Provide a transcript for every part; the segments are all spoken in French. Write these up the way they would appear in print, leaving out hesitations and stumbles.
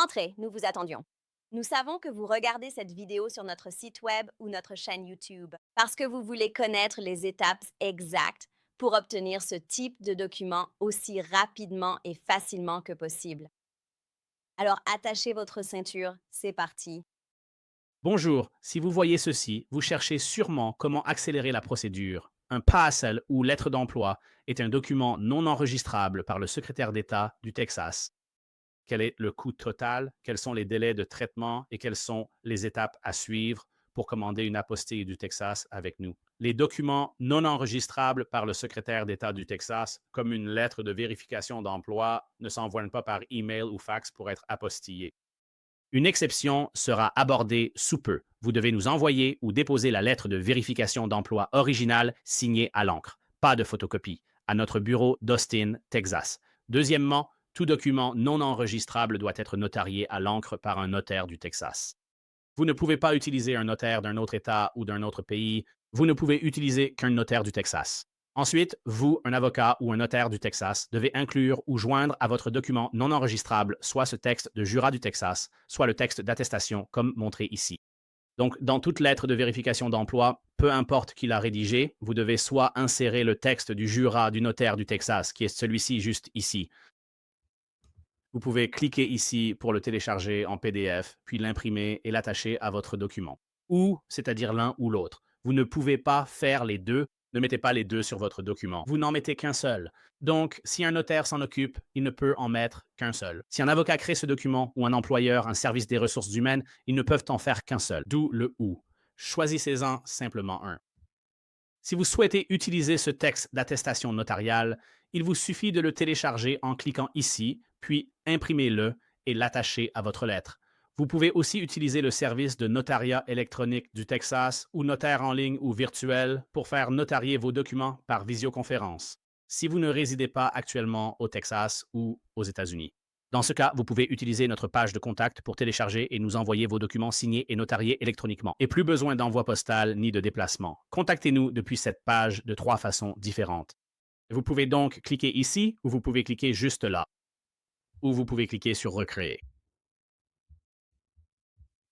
Entrez, nous vous attendions. Nous savons que vous regardez cette vidéo sur notre site web ou notre chaîne YouTube parce que vous voulez connaître les étapes exactes pour obtenir ce type de document aussi rapidement et facilement que possible. Alors attachez votre ceinture, c'est parti. Bonjour, si vous voyez ceci, vous cherchez sûrement comment accélérer la procédure. Un PASL ou lettre d'emploi est un document non enregistrable par le secrétaire d'État du Texas. Quel est le coût total, quels sont les délais de traitement et quelles sont les étapes à suivre pour commander une apostille du Texas avec nous. Les documents non enregistrables par le secrétaire d'État du Texas, comme une lettre de vérification d'emploi, ne s'envoient pas par email ou fax pour être apostillés. Une exception sera abordée sous peu. Vous devez nous envoyer ou déposer la lettre de vérification d'emploi originale signée à l'encre, pas de photocopie, à notre bureau d'Austin, Texas. Deuxièmement, tout document non enregistrable doit être notarié à l'encre par un notaire du Texas. Vous ne pouvez pas utiliser un notaire d'un autre État ou d'un autre pays. Vous ne pouvez utiliser qu'un notaire du Texas. Ensuite, vous, un avocat ou un notaire du Texas, devez inclure ou joindre à votre document non enregistrable soit ce texte de jurat du Texas, soit le texte d'attestation comme montré ici. Donc, dans toute lettre de vérification d'emploi, peu importe qui l'a rédigé, vous devez soit insérer le texte du jurat du notaire du Texas, qui est celui-ci juste ici. Vous pouvez cliquer ici pour le télécharger en PDF, puis l'imprimer et l'attacher à votre document. Ou, c'est-à-dire l'un ou l'autre. Vous ne pouvez pas faire les deux. Ne mettez pas les deux sur votre document. Vous n'en mettez qu'un seul. Donc, si un notaire s'en occupe, il ne peut en mettre qu'un seul. Si un avocat crée ce document ou un employeur, un service des ressources humaines, ils ne peuvent en faire qu'un seul. D'où le ou. Choisissez-en simplement un. Si vous souhaitez utiliser ce texte d'attestation notariale, il vous suffit de le télécharger en cliquant ici, puis imprimez-le et l'attacher à votre lettre. Vous pouvez aussi utiliser le service de notariat électronique du Texas ou notaire en ligne ou virtuel pour faire notarier vos documents par visioconférence, si vous ne résidez pas actuellement au Texas ou aux États-Unis. Dans ce cas, vous pouvez utiliser notre page de contact pour télécharger et nous envoyer vos documents signés et notariés électroniquement. Et plus besoin d'envoi postal ni de déplacement. Contactez-nous depuis cette page de 3 façons différentes. Vous pouvez donc cliquer ici ou vous pouvez cliquer juste là. Ou vous pouvez cliquer sur Recréer.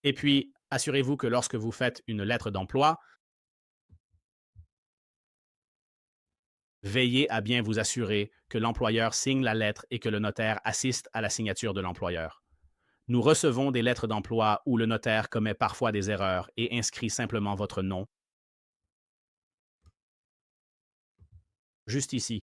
Et puis, assurez-vous que lorsque vous faites une lettre d'emploi, veillez à bien vous assurer que l'employeur signe la lettre et que le notaire assiste à la signature de l'employeur. Nous recevons des lettres d'emploi où le notaire commet parfois des erreurs et inscrit simplement votre nom, juste ici.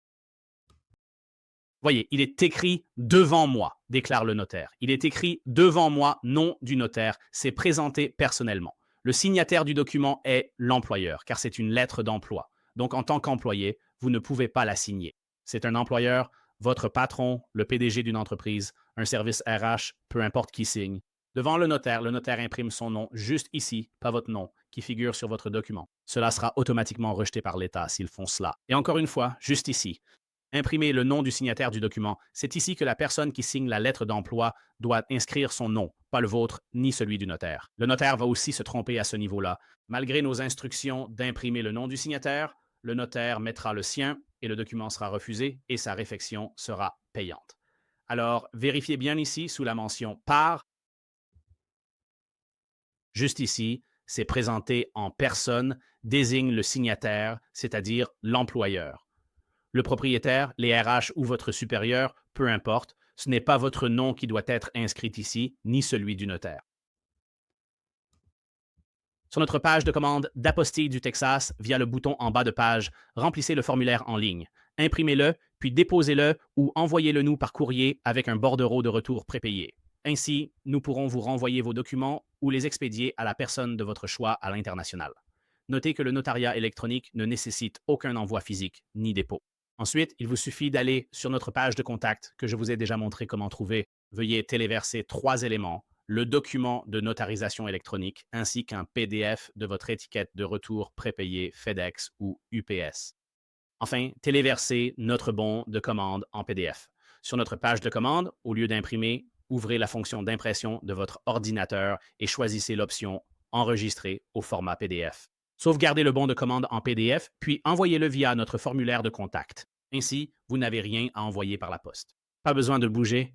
Voyez, il est écrit devant moi, déclare le notaire. Il est écrit devant moi, nom du notaire. C'est présenté personnellement. Le signataire du document est l'employeur, car c'est une lettre d'emploi. Donc, en tant qu'employé, vous ne pouvez pas la signer. C'est un employeur, votre patron, le PDG d'une entreprise, un service RH, peu importe qui signe. Devant le notaire imprime son nom juste ici, pas votre nom, qui figure sur votre document. Cela sera automatiquement rejeté par l'État s'ils font cela. Et encore une fois, juste ici, imprimer le nom du signataire du document. C'est ici que la personne qui signe la lettre d'emploi doit inscrire son nom, pas le vôtre ni celui du notaire. Le notaire va aussi se tromper à ce niveau-là. Malgré nos instructions d'imprimer le nom du signataire, le notaire mettra le sien et le document sera refusé et sa réfection sera payante. Alors, vérifiez bien ici sous la mention par. Juste ici, c'est présenté en personne, désigne le signataire, c'est-à-dire l'employeur. Le propriétaire, les RH ou votre supérieur, peu importe, ce n'est pas votre nom qui doit être inscrit ici, ni celui du notaire. Sur notre page de commande d'apostille du Texas, via le bouton en bas de page, remplissez le formulaire en ligne. Imprimez-le, puis déposez-le ou envoyez-le nous par courrier avec un bordereau de retour prépayé. Ainsi, nous pourrons vous renvoyer vos documents ou les expédier à la personne de votre choix à l'international. Notez que le notariat électronique ne nécessite aucun envoi physique ni dépôt. Ensuite, il vous suffit d'aller sur notre page de contact que je vous ai déjà montré comment trouver. Veuillez téléverser 3 éléments, le document de notarisation électronique ainsi qu'un PDF de votre étiquette de retour prépayé FedEx ou UPS. Enfin, téléversez notre bon de commande en PDF. Sur notre page de commande, au lieu d'imprimer, ouvrez la fonction d'impression de votre ordinateur et choisissez l'option Enregistrer au format PDF. Sauvegardez le bon de commande en PDF, puis envoyez-le via notre formulaire de contact. Ainsi, vous n'avez rien à envoyer par la poste. Pas besoin de bouger.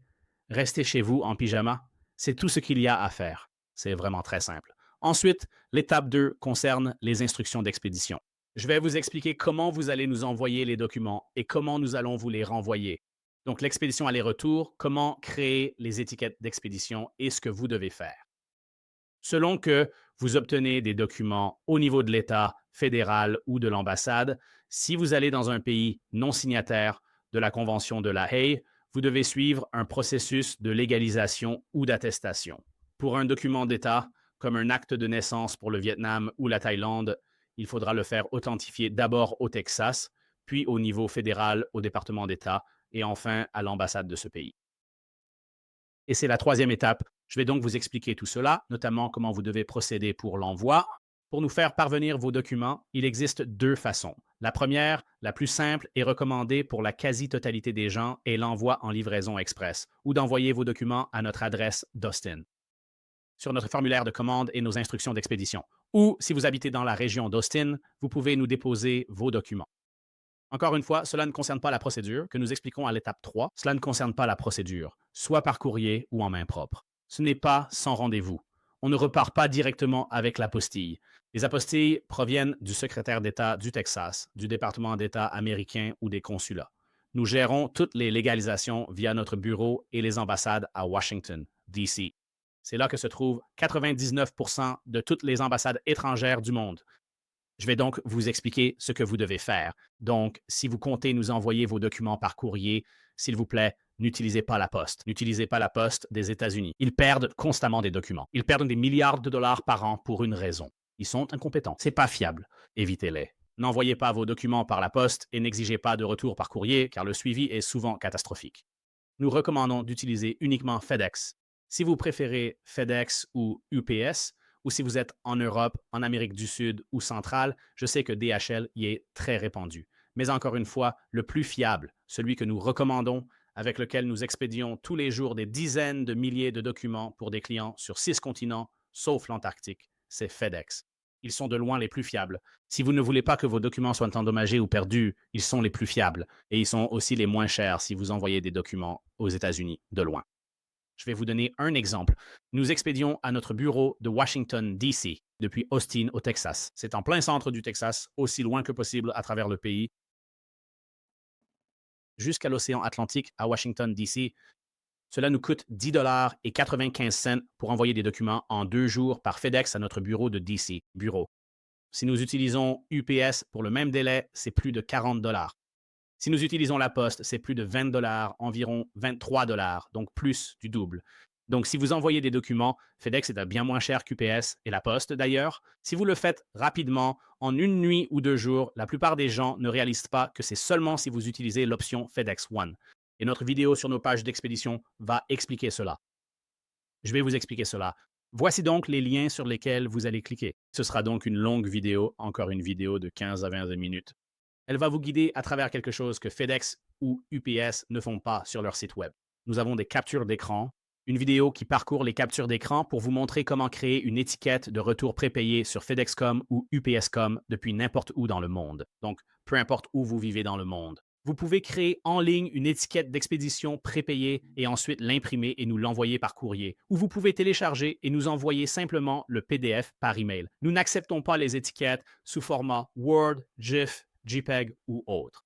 Restez chez vous en pyjama. C'est tout ce qu'il y a à faire. C'est vraiment très simple. Ensuite, l'étape 2 concerne les instructions d'expédition. Je vais vous expliquer comment vous allez nous envoyer les documents et comment nous allons vous les renvoyer. Donc, l'expédition aller-retour, comment créer les étiquettes d'expédition et ce que vous devez faire. Selon que vous obtenez des documents au niveau de l'État fédéral ou de l'ambassade, si vous allez dans un pays non signataire de la Convention de La Haye, vous devez suivre un processus de légalisation ou d'attestation. Pour un document d'État, comme un acte de naissance pour le Vietnam ou la Thaïlande, il faudra le faire authentifier d'abord au Texas, puis au niveau fédéral au département d'État et enfin à l'ambassade de ce pays. Et c'est la troisième étape. Je vais donc vous expliquer tout cela, notamment comment vous devez procéder pour l'envoi. Pour nous faire parvenir vos documents, il existe deux façons. La première, la plus simple et recommandée pour la quasi-totalité des gens, est l'envoi en livraison express ou d'envoyer vos documents à notre adresse d'Austin, sur notre formulaire de commande et nos instructions d'expédition. Ou, si vous habitez dans la région d'Austin, vous pouvez nous déposer vos documents. Encore une fois, cela ne concerne pas la procédure que nous expliquons à l'étape 3. Cela ne concerne pas la procédure, soit par courrier ou en main propre. Ce n'est pas sans rendez-vous. On ne repart pas directement avec l'apostille. Les apostilles proviennent du secrétaire d'État du Texas, du département d'État américain ou des consulats. Nous gérons toutes les légalisations via notre bureau et les ambassades à Washington, D.C. C'est là que se trouvent 99% de toutes les ambassades étrangères du monde. Je vais donc vous expliquer ce que vous devez faire. Donc, si vous comptez nous envoyer vos documents par courrier, s'il vous plaît, n'utilisez pas la poste. N'utilisez pas la poste des États-Unis. Ils perdent constamment des documents. Ils perdent des milliards de dollars par an pour une raison. Ils sont incompétents. C'est pas fiable. Évitez-les. N'envoyez pas vos documents par la poste et n'exigez pas de retour par courrier car le suivi est souvent catastrophique. Nous recommandons d'utiliser uniquement FedEx. Si vous préférez FedEx ou UPS, ou si vous êtes en Europe, en Amérique du Sud ou centrale, je sais que DHL y est très répandu. Mais encore une fois, le plus fiable, celui que nous recommandons, avec lequel nous expédions tous les jours des dizaines de milliers de documents pour des clients sur 6 continents, sauf l'Antarctique, c'est FedEx. Ils sont de loin les plus fiables. Si vous ne voulez pas que vos documents soient endommagés ou perdus, ils sont les plus fiables et ils sont aussi les moins chers si vous envoyez des documents aux États-Unis de loin. Je vais vous donner un exemple. Nous expédions à notre bureau de Washington, D.C., depuis Austin, au Texas. C'est en plein centre du Texas, aussi loin que possible à travers le pays, jusqu'à l'océan Atlantique à Washington, D.C. Cela nous coûte 10 dollars et 95 cents pour envoyer des documents en 2 jours par FedEx à notre bureau de D.C. Bureau. Si nous utilisons UPS pour le même délai, c'est plus de 40 dollars. Si nous utilisons la poste, c'est plus de 20 dollars, environ 23 dollars, donc plus du double. Donc, si vous envoyez des documents, FedEx est bien moins cher qu'UPS et la poste d'ailleurs. Si vous le faites rapidement, en une nuit ou 2 jours, la plupart des gens ne réalisent pas que c'est seulement si vous utilisez l'option FedEx One. Et notre vidéo sur nos pages d'expédition va expliquer cela. Je vais vous expliquer cela. Voici donc les liens sur lesquels vous allez cliquer. Ce sera donc une longue vidéo, encore une vidéo de 15 à 20 minutes. Elle va vous guider à travers quelque chose que FedEx ou UPS ne font pas sur leur site web. Nous avons des captures d'écran, une vidéo qui parcourt les captures d'écran pour vous montrer comment créer une étiquette de retour prépayée sur FedEx.com ou UPS.com depuis n'importe où dans le monde. Donc, peu importe où vous vivez dans le monde. Vous pouvez créer en ligne une étiquette d'expédition prépayée et ensuite l'imprimer et nous l'envoyer par courrier. Ou vous pouvez télécharger et nous envoyer simplement le PDF par email. Nous n'acceptons pas les étiquettes sous format Word, GIF, JPEG ou autre.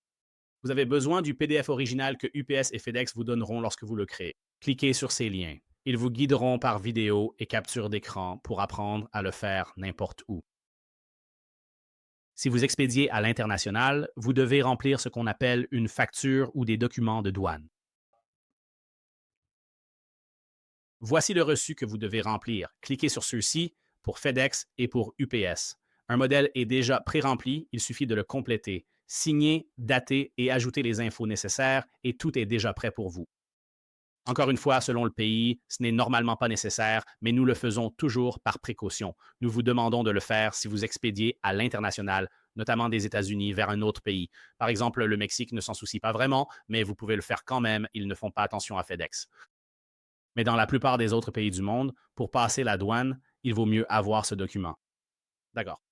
Vous avez besoin du PDF original que UPS et FedEx vous donneront lorsque vous le créez. Cliquez sur ces liens. Ils vous guideront par vidéo et capture d'écran pour apprendre à le faire n'importe où. Si vous expédiez à l'international, vous devez remplir ce qu'on appelle une facture ou des documents de douane. Voici le reçu que vous devez remplir. Cliquez sur ceux-ci pour FedEx et pour UPS. Un modèle est déjà pré-rempli, il suffit de le compléter. Signer, dater et ajouter les infos nécessaires et tout est déjà prêt pour vous. Encore une fois, selon le pays, ce n'est normalement pas nécessaire, mais nous le faisons toujours par précaution. Nous vous demandons de le faire si vous expédiez à l'international, notamment des États-Unis vers un autre pays. Par exemple, le Mexique ne s'en soucie pas vraiment, mais vous pouvez le faire quand même, ils ne font pas attention à FedEx. Mais dans la plupart des autres pays du monde, pour passer la douane, il vaut mieux avoir ce document. D'accord.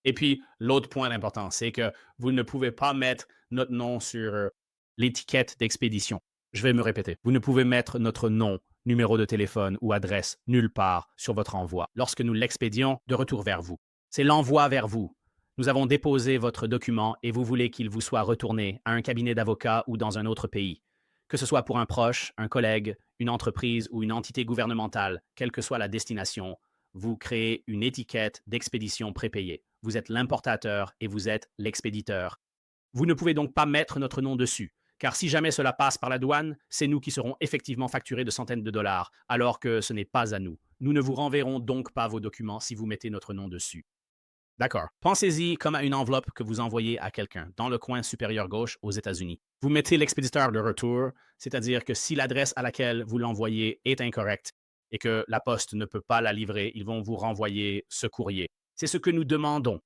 Et puis, l'autre point important, c'est que vous ne pouvez pas mettre notre nom sur l'étiquette d'expédition. Je vais me répéter. Vous ne pouvez mettre notre nom, numéro de téléphone ou adresse nulle part sur votre envoi lorsque nous l'expédions de retour vers vous. C'est l'envoi vers vous. Nous avons déposé votre document et vous voulez qu'il vous soit retourné à un cabinet d'avocats ou dans un autre pays. Que ce soit pour un proche, un collègue, une entreprise ou une entité gouvernementale, quelle que soit la destination, vous créez une étiquette d'expédition prépayée. Vous êtes l'importateur et vous êtes l'expéditeur. Vous ne pouvez donc pas mettre notre nom dessus, car si jamais cela passe par la douane, c'est nous qui serons effectivement facturés de centaines de dollars, alors que ce n'est pas à nous. Nous ne vous renverrons donc pas vos documents si vous mettez notre nom dessus. D'accord. Pensez-y comme à une enveloppe que vous envoyez à quelqu'un dans le coin supérieur gauche aux États-Unis. Vous mettez l'expéditeur de retour, c'est-à-dire que si l'adresse à laquelle vous l'envoyez est incorrecte et que la poste ne peut pas la livrer, ils vont vous renvoyer ce courrier. C'est ce que nous demandons.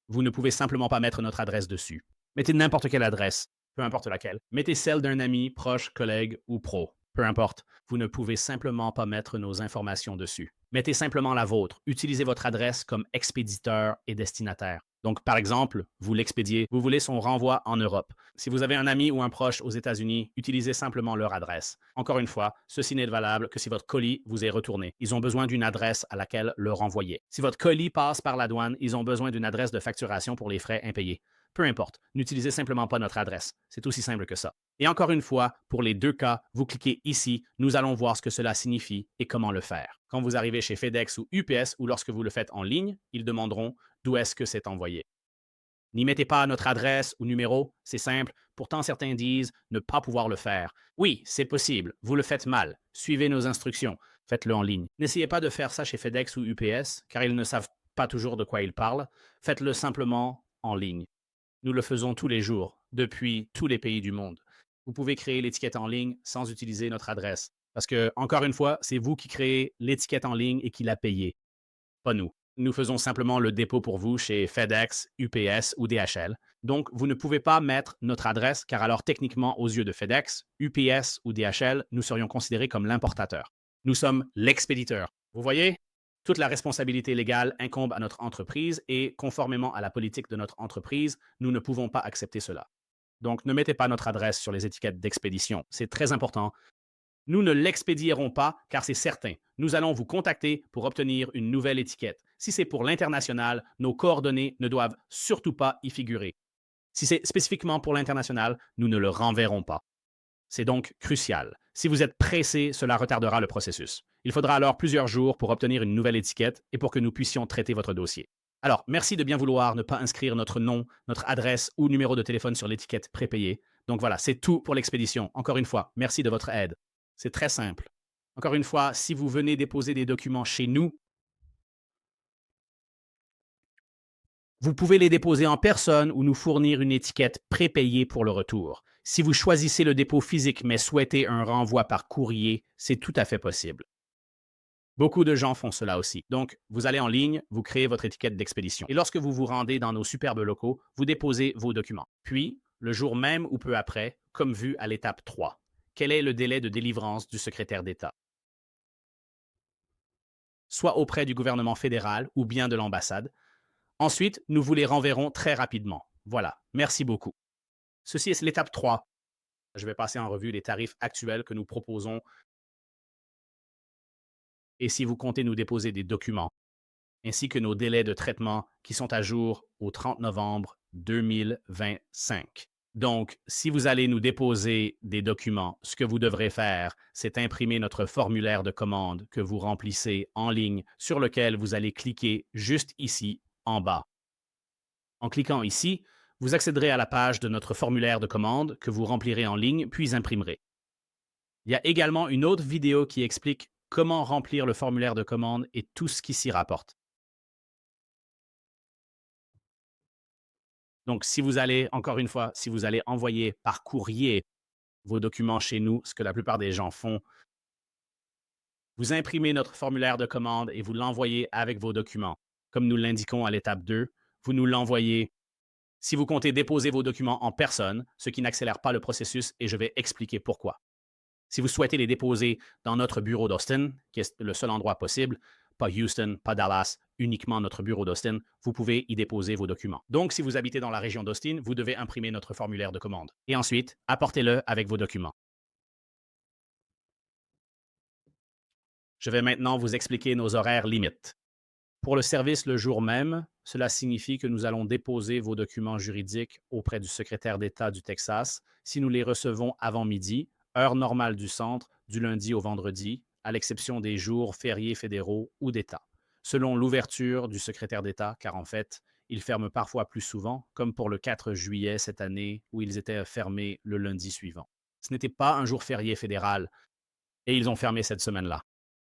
Vous ne pouvez simplement pas mettre notre adresse dessus. Mettez n'importe quelle adresse, peu importe laquelle. Mettez celle d'un ami, proche, collègue ou pro. Peu importe. Vous ne pouvez simplement pas mettre nos informations dessus. Mettez simplement la vôtre. Utilisez votre adresse comme expéditeur et destinataire. Donc, par exemple, vous l'expédiez, vous voulez son renvoi en Europe. Si vous avez un ami ou un proche aux États-Unis, utilisez simplement leur adresse. Encore une fois, ceci n'est valable que si votre colis vous est retourné. Ils ont besoin d'une adresse à laquelle le renvoyer. Si votre colis passe par la douane, ils ont besoin d'une adresse de facturation pour les frais impayés. Peu importe, n'utilisez simplement pas notre adresse. C'est aussi simple que ça. Et encore une fois, pour les deux cas, vous cliquez ici, nous allons voir ce que cela signifie et comment le faire. Quand vous arrivez chez FedEx ou UPS ou lorsque vous le faites en ligne, ils demanderont d'où est-ce que c'est envoyé. N'y mettez pas notre adresse ou numéro, c'est simple, pourtant certains disent ne pas pouvoir le faire. Oui, c'est possible, vous le faites mal, suivez nos instructions, faites-le en ligne. N'essayez pas de faire ça chez FedEx ou UPS, car ils ne savent pas toujours de quoi ils parlent, faites-le simplement en ligne. Nous le faisons tous les jours, depuis tous les pays du monde. Vous pouvez créer l'étiquette en ligne sans utiliser notre adresse. Parce que, encore une fois, c'est vous qui créez l'étiquette en ligne et qui la payez, pas nous. Nous faisons simplement le dépôt pour vous chez FedEx, UPS ou DHL. Donc, vous ne pouvez pas mettre notre adresse car alors techniquement, aux yeux de FedEx, UPS ou DHL, nous serions considérés comme l'importateur. Nous sommes l'expéditeur. Vous voyez? Toute la responsabilité légale incombe à notre entreprise et, conformément à la politique de notre entreprise, nous ne pouvons pas accepter cela. Donc, ne mettez pas notre adresse sur les étiquettes d'expédition. C'est très important. Nous ne l'expédierons pas car c'est certain. Nous allons vous contacter pour obtenir une nouvelle étiquette. Si c'est pour l'international, nos coordonnées ne doivent surtout pas y figurer. Si c'est spécifiquement pour l'international, nous ne le renverrons pas. C'est donc crucial. Si vous êtes pressé, cela retardera le processus. Il faudra alors plusieurs jours pour obtenir une nouvelle étiquette et pour que nous puissions traiter votre dossier. Alors, merci de bien vouloir ne pas inscrire notre nom, notre adresse ou numéro de téléphone sur l'étiquette prépayée. Donc voilà, c'est tout pour l'expédition. Encore une fois, merci de votre aide. C'est très simple. Encore une fois, si vous venez déposer des documents chez nous, vous pouvez les déposer en personne ou nous fournir une étiquette prépayée pour le retour. Si vous choisissez le dépôt physique mais souhaitez un renvoi par courrier, c'est tout à fait possible. Beaucoup de gens font cela aussi. Donc, vous allez en ligne, vous créez votre étiquette d'expédition. Et lorsque vous vous rendez dans nos superbes locaux, vous déposez vos documents. Puis, le jour même ou peu après, comme vu à l'étape 3, quel est le délai de délivrance du secrétaire d'État? Soit auprès du gouvernement fédéral ou bien de l'ambassade. Ensuite, nous vous les renverrons très rapidement. Voilà, merci beaucoup. Ceci est l'étape 3. Je vais passer en revue les tarifs actuels que nous proposons et si vous comptez nous déposer des documents, ainsi que nos délais de traitement qui sont à jour au 30 novembre 2025. Donc, si vous allez nous déposer des documents, ce que vous devrez faire, c'est imprimer notre formulaire de commande que vous remplissez en ligne sur lequel vous allez cliquer juste ici en bas. En cliquant ici, vous accéderez à la page de notre formulaire de commande que vous remplirez en ligne puis imprimerez. Il y a également une autre vidéo qui explique comment remplir le formulaire de commande et tout ce qui s'y rapporte. Donc, si vous allez, encore une fois, si vous allez envoyer par courrier vos documents chez nous, ce que la plupart des gens font, vous imprimez notre formulaire de commande et vous l'envoyez avec vos documents. Comme nous l'indiquons à l'étape 2, vous nous l'envoyez si vous comptez déposer vos documents en personne, ce qui n'accélère pas le processus et je vais expliquer pourquoi. Si vous souhaitez les déposer dans notre bureau d'Austin, qui est le seul endroit possible, pas Houston, pas Dallas, uniquement notre bureau d'Austin, vous pouvez y déposer vos documents. Donc, si vous habitez dans la région d'Austin, vous devez imprimer notre formulaire de commande. Et ensuite, apportez-le avec vos documents. Je vais maintenant vous expliquer nos horaires limites. Pour le service le jour même, cela signifie que nous allons déposer vos documents juridiques auprès du secrétaire d'État du Texas si nous les recevons avant midi, heure normale du centre, du lundi au vendredi, à l'exception des jours fériés fédéraux ou d'État, selon l'ouverture du secrétaire d'État, car en fait, ils ferment parfois plus souvent, comme pour le 4 juillet cette année où ils étaient fermés le lundi suivant. Ce n'était pas un jour férié fédéral et ils ont fermé cette semaine-là.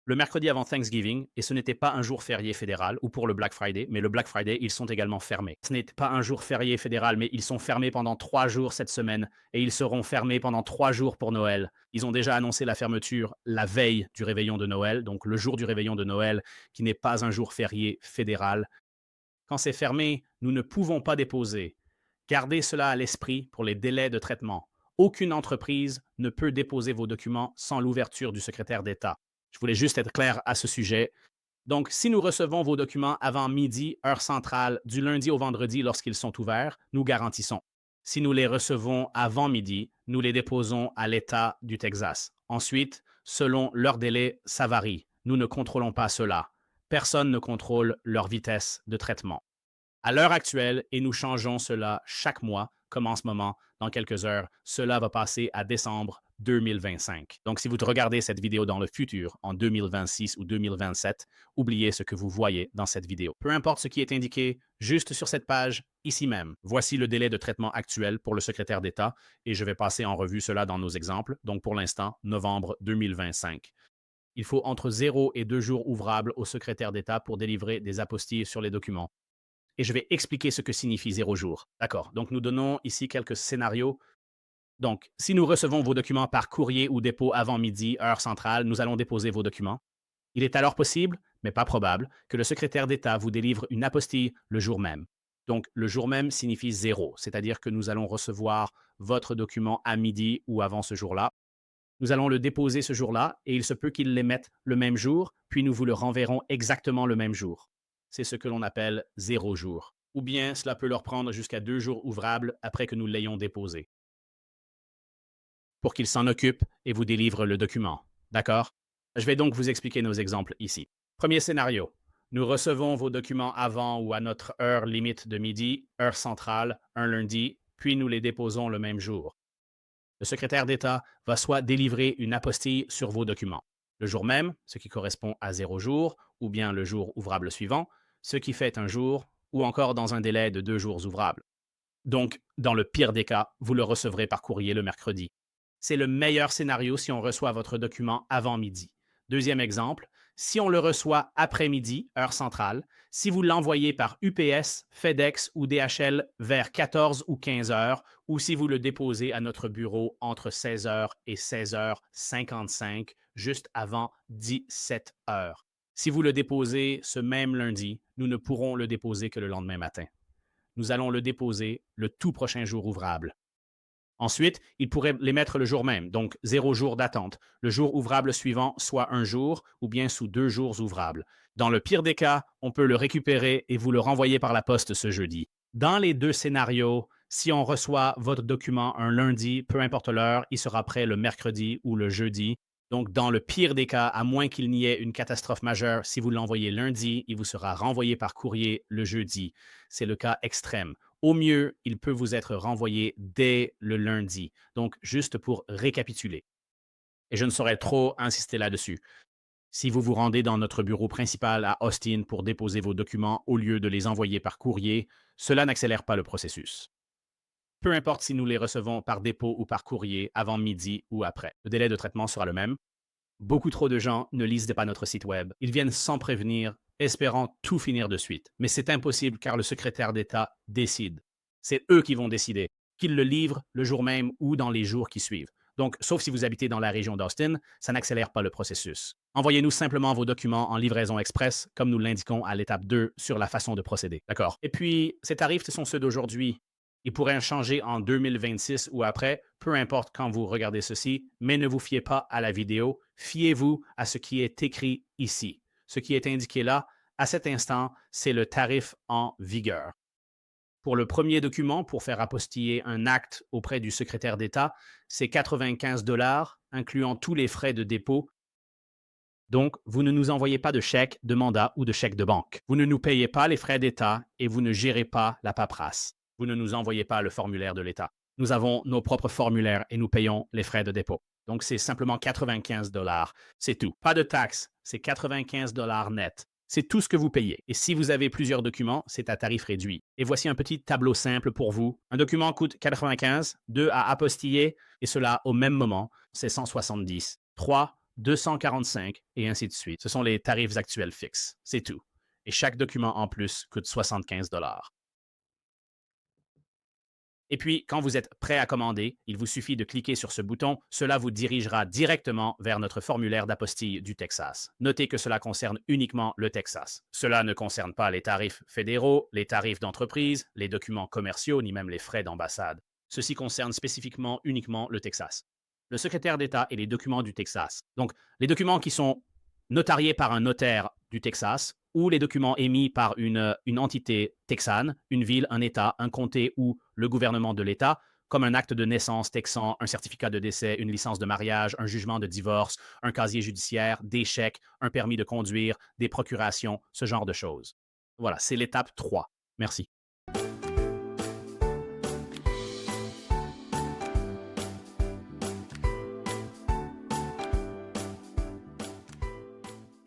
Le mercredi avant Thanksgiving, et ce n'était pas un jour férié fédéral ou pour le Black Friday, mais le Black Friday, ils sont également fermés. Ce n'est pas un jour férié fédéral, mais ils sont fermés pendant 3 jours cette semaine et ils seront fermés pendant 3 jours pour Noël. Ils ont déjà annoncé la fermeture la veille du réveillon de Noël, donc le jour du réveillon de Noël, qui n'est pas un jour férié fédéral. Quand c'est fermé, nous ne pouvons pas déposer. Gardez cela à l'esprit pour les délais de traitement. Aucune entreprise ne peut déposer vos documents sans l'ouverture du secrétaire d'État. Je voulais juste être clair à ce sujet. Donc, si nous recevons vos documents avant midi, heure centrale, du lundi au vendredi lorsqu'ils sont ouverts, nous garantissons. Si nous les recevons avant midi, nous les déposons à l'État du Texas. Ensuite, selon leur délai, ça varie. Nous ne contrôlons pas cela. Personne ne contrôle leur vitesse de traitement. À l'heure actuelle, et nous changeons cela chaque mois, comme en ce moment, dans quelques heures, cela va passer à décembre 2025. Donc, si vous regardez cette vidéo dans le futur, en 2026 ou 2027, oubliez ce que vous voyez dans cette vidéo. Peu importe ce qui est indiqué juste sur cette page, ici même. Voici le délai de traitement actuel pour le secrétaire d'État et je vais passer en revue cela dans nos exemples. Donc, pour l'instant, novembre 2025. Il faut entre 0 et 2 jours ouvrables au secrétaire d'État pour délivrer des apostilles sur les documents et je vais expliquer ce que signifie 0 jour. D'accord. Donc, nous donnons ici quelques scénarios. Donc, si nous recevons vos documents par courrier ou dépôt avant midi, heure centrale, nous allons déposer vos documents. Il est alors possible, mais pas probable, que le secrétaire d'État vous délivre une apostille le jour même. Donc, le jour même signifie 0, c'est-à-dire que nous allons recevoir votre document à midi ou avant ce jour-là. Nous allons le déposer ce jour-là et il se peut qu'il l'émette le même jour, puis nous vous le renverrons exactement le même jour. C'est ce que l'on appelle 0 jour. Ou bien cela peut leur prendre jusqu'à 2 jours ouvrables après que nous l'ayons déposé pour qu'ils s'en occupent et vous délivrent le document. D'accord? Je vais donc vous expliquer nos exemples ici. Premier scénario. Nous recevons vos documents avant ou à notre heure limite de midi, heure centrale, un lundi, puis nous les déposons le même jour. Le secrétaire d'État va soit délivrer une apostille sur vos documents le jour même, ce qui correspond à 0 jour, ou bien le jour ouvrable suivant, ce qui fait un jour, ou encore dans un délai de 2 jours ouvrables. Donc, dans le pire des cas, vous le recevrez par courrier le mercredi. C'est le meilleur scénario si on reçoit votre document avant midi. Deuxième exemple, si on le reçoit après-midi, heure centrale, si vous l'envoyez par UPS, FedEx ou DHL vers 14 ou 15 heures, ou si vous le déposez à notre bureau entre 16 heures et 16h55, juste avant 17 heures. Si vous le déposez ce même lundi, nous ne pourrons le déposer que le lendemain matin. Nous allons le déposer le tout prochain jour ouvrable. Ensuite, il pourrait les mettre le jour même, donc 0 jour d'attente. Le jour ouvrable suivant, soit un jour ou bien sous 2 jours ouvrables. Dans le pire des cas, on peut le récupérer et vous le renvoyer par la poste ce jeudi. Dans les deux scénarios, si on reçoit votre document un lundi, peu importe l'heure, il sera prêt le mercredi ou le jeudi. Donc, dans le pire des cas, à moins qu'il n'y ait une catastrophe majeure, si vous l'envoyez lundi, il vous sera renvoyé par courrier le jeudi. C'est le cas extrême. Au mieux, il peut vous être renvoyé dès le lundi. Donc, juste pour récapituler. Et je ne saurais trop insister là-dessus. Si vous vous rendez dans notre bureau principal à Austin pour déposer vos documents au lieu de les envoyer par courrier, cela n'accélère pas le processus. Peu importe si nous les recevons par dépôt ou par courrier avant midi ou après. Le délai de traitement sera le même. Beaucoup trop de gens ne lisent pas notre site web. Ils viennent sans prévenir, espérant tout finir de suite. Mais c'est impossible car le secrétaire d'État décide. C'est eux qui vont décider, qu'ils le livrent le jour même ou dans les jours qui suivent. Donc, sauf si vous habitez dans la région d'Austin, ça n'accélère pas le processus. Envoyez-nous simplement vos documents en livraison express, comme nous l'indiquons à l'étape 2 sur la façon de procéder. D'accord? Et puis, ces tarifs, ce sont ceux d'aujourd'hui. Ils pourraient changer en 2026 ou après, peu importe quand vous regardez ceci, mais ne vous fiez pas à la vidéo, fiez-vous à ce qui est écrit ici. Ce qui est indiqué là, à cet instant, c'est le tarif en vigueur. Pour le premier document, pour faire apostiller un acte auprès du secrétaire d'État, c'est 95 $, incluant tous les frais de dépôt. Donc, vous ne nous envoyez pas de chèque, de mandat ou de chèque de banque. Vous ne nous payez pas les frais d'État et vous ne gérez pas la paperasse. Vous ne nous envoyez pas le formulaire de l'État. Nous avons nos propres formulaires et nous payons les frais de dépôt. Donc, c'est simplement 95 dollars. C'est tout. Pas de taxes. C'est 95 dollars net. C'est tout ce que vous payez. Et si vous avez plusieurs documents, c'est à tarif réduit. Et voici un petit tableau simple pour vous. Un document coûte 95, 2 à apostiller, et cela au même moment, c'est 170. 3, 245, et ainsi de suite. Ce sont les tarifs actuels fixes. C'est tout. Et chaque document en plus coûte 75 dollars. Et puis, quand vous êtes prêt à commander, il vous suffit de cliquer sur ce bouton. Cela vous dirigera directement vers notre formulaire d'apostille du Texas. Notez que cela concerne uniquement le Texas. Cela ne concerne pas les tarifs fédéraux, les tarifs d'entreprise, les documents commerciaux, ni même les frais d'ambassade. Ceci concerne spécifiquement uniquement le Texas. Le secrétaire d'État et les documents du Texas. Donc, les documents qui sont notariés par un notaire du Texas ou les documents émis par une entité texane, une ville, un État, un comté ou le gouvernement de l'État, comme un acte de naissance texan, un certificat de décès, une licence de mariage, un jugement de divorce, un casier judiciaire, des chèques, un permis de conduire, des procurations, ce genre de choses. Voilà, c'est l'étape 3. Merci.